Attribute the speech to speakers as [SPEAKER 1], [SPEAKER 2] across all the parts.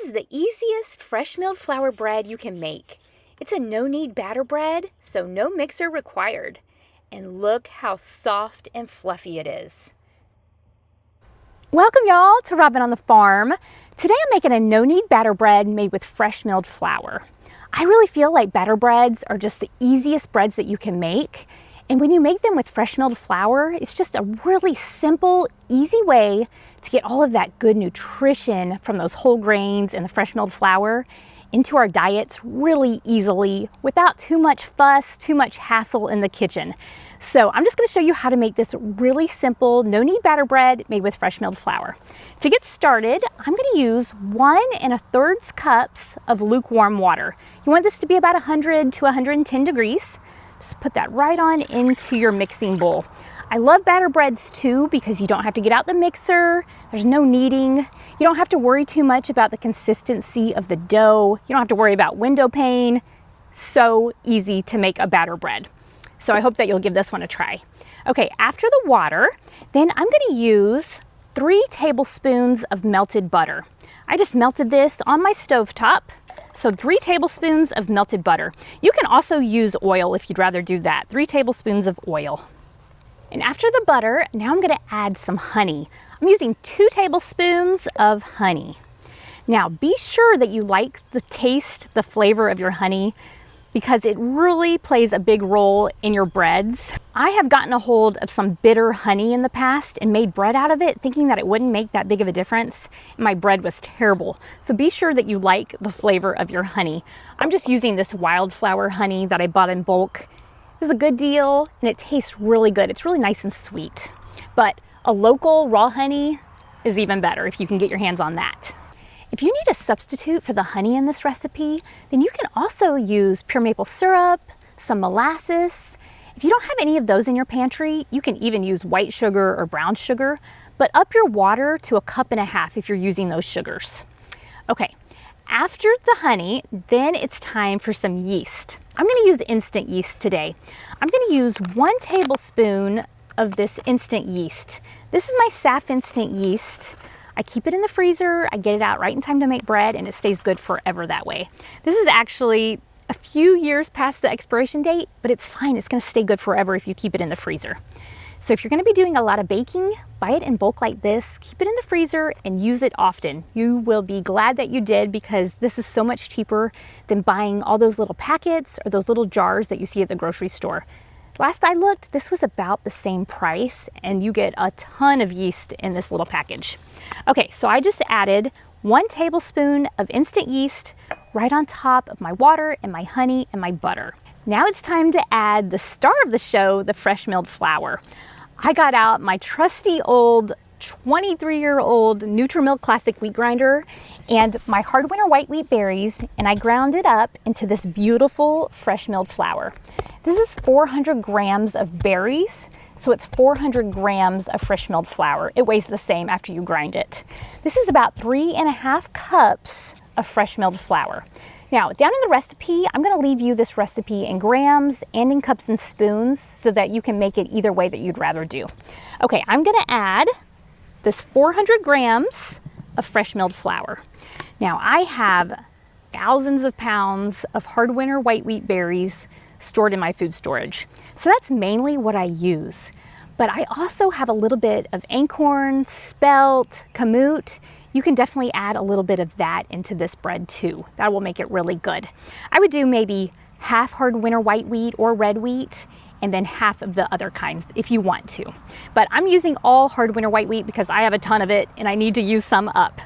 [SPEAKER 1] is the easiest fresh milled flour bread you can make. It's a no-knead batter bread, so no mixer required. And look how soft and fluffy it is. Welcome y'all to Robin on the Farm. Today I'm making a no-knead batter bread made with fresh milled flour. I really feel like batter breads are just the easiest breads that you can make. And when you make them with fresh milled flour, it's just a really simple, easy way to get all of that good nutrition from those whole grains and the fresh milled flour into our diets really easily without too much fuss, too much hassle in the kitchen. So I'm just going to show you how to make this really simple no-knead batter bread made with fresh milled flour. To get started, I'm going to use 1 1/3 cups of lukewarm water. You want this to be about 100 to 110 degrees. Just put that right on into your mixing bowl. I love batter breads too because you don't have to get out the mixer. There's no kneading. You don't have to worry too much about the consistency of the dough. You don't have to worry about window pane. So easy to make a batter bread. So I hope that you'll give this one a try. Okay, after the water, then I'm going to use 3 tablespoons of melted butter. I just melted this on my stovetop. So 3 tablespoons of melted butter. You can also use oil if you'd rather do that. 3 tablespoons of oil. And after the butter, now I'm going to add some honey. I'm using 2 tablespoons of honey. Now be sure that you like the taste, the flavor of your honey, because it really plays a big role in your breads. I have gotten a hold of some bitter honey in the past and made bread out of it thinking that it wouldn't make that big of a difference. My bread was terrible. So be sure that you like the flavor of your honey. I'm just using this wildflower honey that I bought in bulk. It was a good deal and it tastes really good. It's really nice and sweet. But a local raw honey is even better if you can get your hands on that. If you need a substitute for the honey in this recipe, then you can also use pure maple syrup, some molasses. If you don't have any of those in your pantry, you can even use white sugar or brown sugar, but up your water to 1.5 cups if you're using those sugars. Okay, after the honey, then it's time for some yeast. I'm going to use instant yeast today. I'm going to use 1 tablespoon of this instant yeast. This is my SAF instant yeast. I keep it in the freezer, I get it out right in time to make bread, and it stays good forever that way. This is actually a few years past the expiration date, but it's fine. It's going to stay good forever if you keep it in the freezer. So if you're going to be doing a lot of baking, buy it in bulk like this, keep it in the freezer, and use it often. You will be glad that you did because this is so much cheaper than buying all those little packets or those little jars that you see at the grocery store. Last I looked, this was about the same price, and you get a ton of yeast in this little package. Okay, so I just added 1 tablespoon of instant yeast right on top of my water and my honey and my butter. Now it's time to add the star of the show, the fresh milled flour. I got out my trusty old 23-year-old Nutri-Milk Classic wheat grinder and my hard winter white wheat berries, and I ground it up into this beautiful fresh milled flour. This is 400 grams of berries, so it's 400 grams of fresh milled flour. It weighs the same after you grind it. This is about 3.5 cups of fresh milled flour. Now, down in the recipe, I'm going to leave you this recipe in grams and in cups and spoons so that you can make it either way that you'd rather do. Okay, I'm going to add this 400 grams of fresh milled flour. Now, I have thousands of pounds of hard winter white wheat berries stored in my food storage. So that's mainly what I use. But I also have a little bit of einkorn, spelt, kamut. You can definitely add a little bit of that into this bread too. That will make it really good. I would do maybe half hard winter white wheat or red wheat and then half of the other kinds if you want to. But I'm using all hard winter white wheat because I have a ton of it and I need to use some up.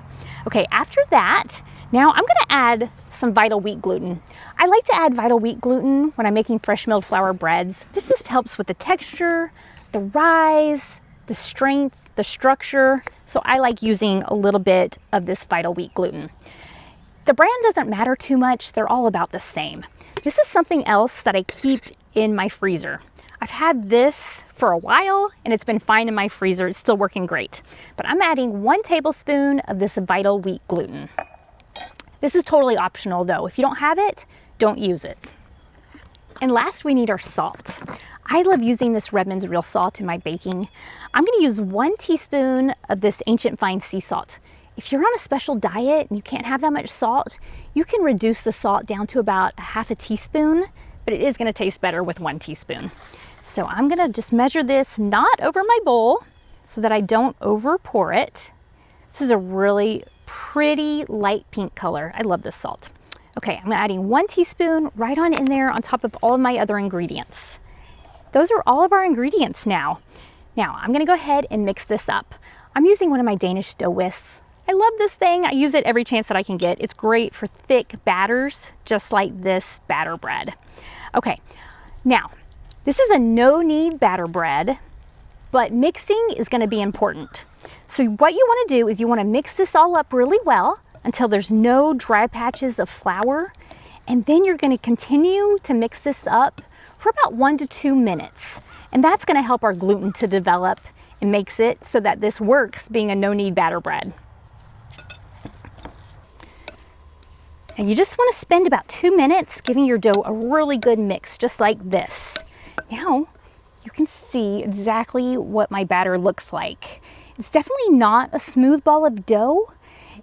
[SPEAKER 1] Okay, after that, now I'm gonna add some vital wheat gluten. I like to add vital wheat gluten when I'm making fresh milled flour breads. This just helps with the texture, the rise, the strength, the structure. So I like using a little bit of this vital wheat gluten. The brand doesn't matter too much. They're all about the same. This is something else that I keep in my freezer. I've had this for a while and it's been fine in my freezer. It's still working great. But I'm adding 1 tablespoon of this vital wheat gluten. This is totally optional though. If you don't have it, don't use it. And last, we need our salt. I love using this Redmond's real salt in my baking. I'm going to use 1 teaspoon of this ancient fine sea salt. If you're on a special diet and you can't have that much salt, you can reduce the salt down to about a half a teaspoon, but it is going to taste better with 1 teaspoon. So I'm going to just measure this not over my bowl so that I don't over pour it. This is a really pretty light pink color. I love this salt. Okay, I'm adding 1 teaspoon right on in there on top of all of my other ingredients. Those are all of our ingredients now. Now I'm going to go ahead and mix this up. I'm using one of my Danish dough whisks. I love this thing. I use it every chance that I can get. It's great for thick batters, just like this batter bread. Okay, now this is a no-knead batter bread, but mixing is going to be important. So what you want to do is you want to mix this all up really well until there's no dry patches of flour, and then you're going to continue to mix this up for about 1 to 2 minutes. And that's going to help our gluten to develop and makes it so that this works being a no-knead batter bread. And you just want to spend about 2 minutes giving your dough a really good mix, just like this. Now you can see exactly what my batter looks like. It's definitely not a smooth ball of dough.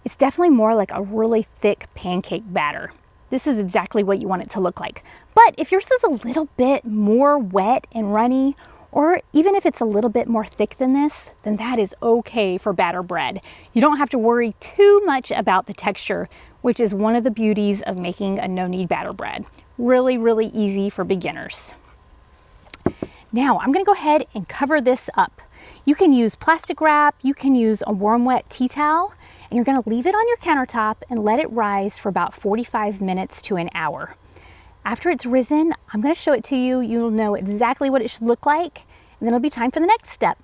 [SPEAKER 1] It's definitely more like a really thick pancake batter. This is exactly what you want it to look like. But if yours is a little bit more wet and runny, or even if it's a little bit more thick than this, then that is okay for batter bread. You don't have to worry too much about the texture, which is one of the beauties of making a no-knead batter bread. Really, really easy for beginners. Now I'm gonna go ahead and cover this up. You can use plastic wrap, you can use a warm wet tea towel, and you're gonna leave it on your countertop and let it rise for about 45 minutes to an hour. After it's risen, I'm gonna show it to you. You'll know exactly what it should look like, and then it'll be time for the next step.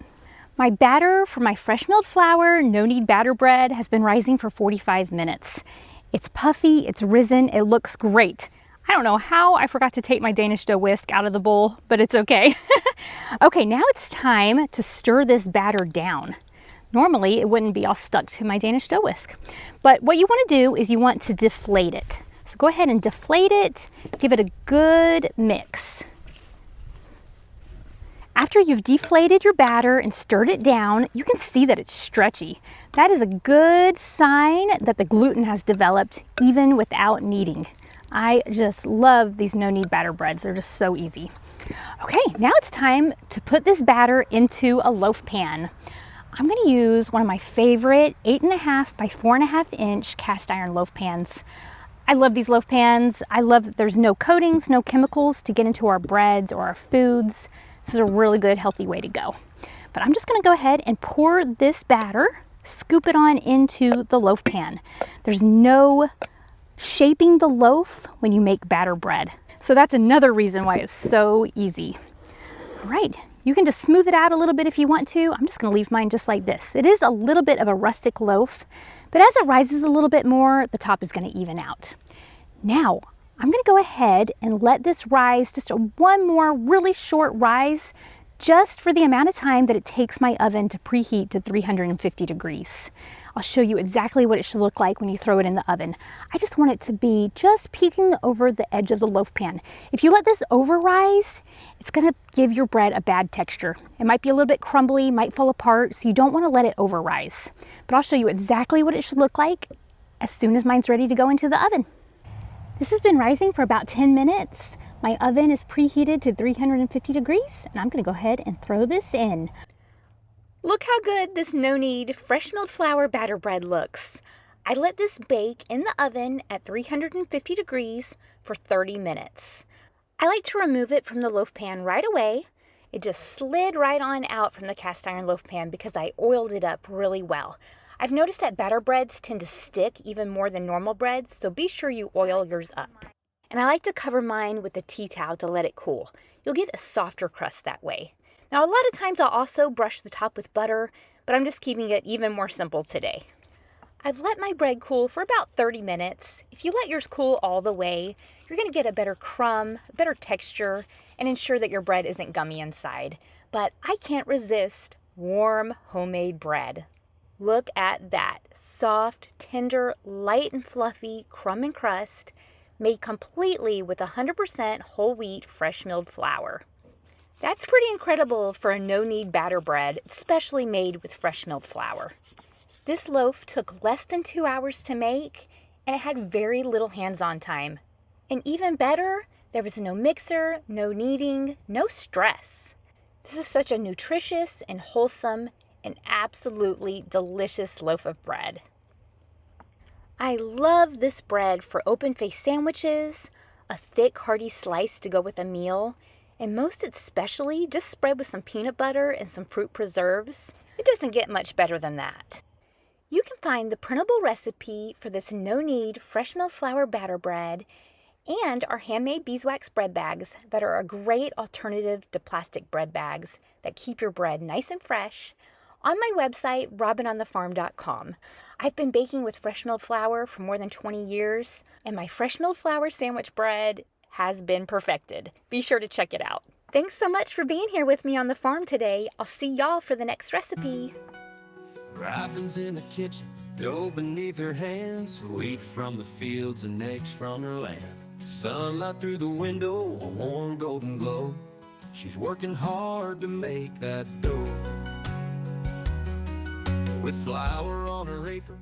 [SPEAKER 1] My batter for my fresh milled flour, no-knead batter bread has been rising for 45 minutes. It's puffy, it's risen, it looks great. I don't know how I forgot to take my Danish dough whisk out of the bowl, but it's okay. Okay, now it's time to stir this batter down. Normally, it wouldn't be all stuck to my Danish dough whisk. But what you want to do is you want to deflate it. So go ahead and deflate it, give it a good mix. After you've deflated your batter and stirred it down, you can see that it's stretchy. That is a good sign that the gluten has developed even without kneading. I just love these no-knead batter breads. They're just so easy. Okay, now it's time to put this batter into a loaf pan. I'm gonna use one of my favorite 8.5 by 4.5 inch cast iron loaf pans. I love these loaf pans. I love that there's no coatings, no chemicals to get into our breads or our foods. This is a really good, healthy way to go. But I'm just gonna go ahead and pour this batter, scoop it on into the loaf pan. There's no shaping the loaf when you make batter bread. So that's another reason why it's so easy. All right, you can just smooth it out a little bit if you want to. I'm just gonna leave mine just like this. It is a little bit of a rustic loaf, but as it rises a little bit more, the top is gonna even out. Now, I'm gonna go ahead and let this rise just one more really short rise, just for the amount of time that it takes my oven to preheat to 350 degrees. I'll show you exactly what it should look like when you throw it in the oven. I just want it to be just peeking over the edge of the loaf pan. If you let this over rise, it's gonna give your bread a bad texture. It might be a little bit crumbly, might fall apart, so you don't wanna let it over rise. But I'll show you exactly what it should look like as soon as mine's ready to go into the oven. This has been rising for about 10 minutes. My oven is preheated to 350 degrees, and I'm gonna go ahead and throw this in. Look how good this no-knead fresh milled flour batter bread looks. I let this bake in the oven at 350 degrees for 30 minutes. I like to remove it from the loaf pan right away. It just slid right on out from the cast iron loaf pan because I oiled it up really well. I've noticed that batter breads tend to stick even more than normal breads, so be sure you oil yours up. And I like to cover mine with a tea towel to let it cool. You'll get a softer crust that way. Now, a lot of times I'll also brush the top with butter, but I'm just keeping it even more simple today. I've let my bread cool for about 30 minutes. If you let yours cool all the way, you're gonna get a better crumb, a better texture, and ensure that your bread isn't gummy inside. But I can't resist warm homemade bread. Look at that, soft, tender, light and fluffy crumb and crust, made completely with 100% whole wheat fresh milled flour. That's pretty incredible for a no-knead batter bread, especially made with fresh milled flour. This loaf took less than 2 hours to make, and it had very little hands-on time. And even better, there was no mixer, no kneading, no stress. This is such a nutritious and wholesome and absolutely delicious loaf of bread. I love this bread for open-faced sandwiches, a thick hearty slice to go with a meal, and most especially just spread with some peanut butter and some fruit preserves. It doesn't get much better than that. You can find the printable recipe for this no-knead fresh milled flour batter bread and our handmade beeswax bread bags that are a great alternative to plastic bread bags that keep your bread nice and fresh on my website, robinonthefarm.com. I've been baking with fresh milled flour for more than 20 years, and my fresh milled flour sandwich bread has been perfected. Be sure to check it out. Thanks so much for being here with me on the farm today. I'll see y'all for the next recipe.
[SPEAKER 2] Robin's in the kitchen, dough beneath her hands, wheat from the fields and eggs from her lamb. Sunlight through the window, a warm golden glow. She's working hard to make that dough. With flour on her apron,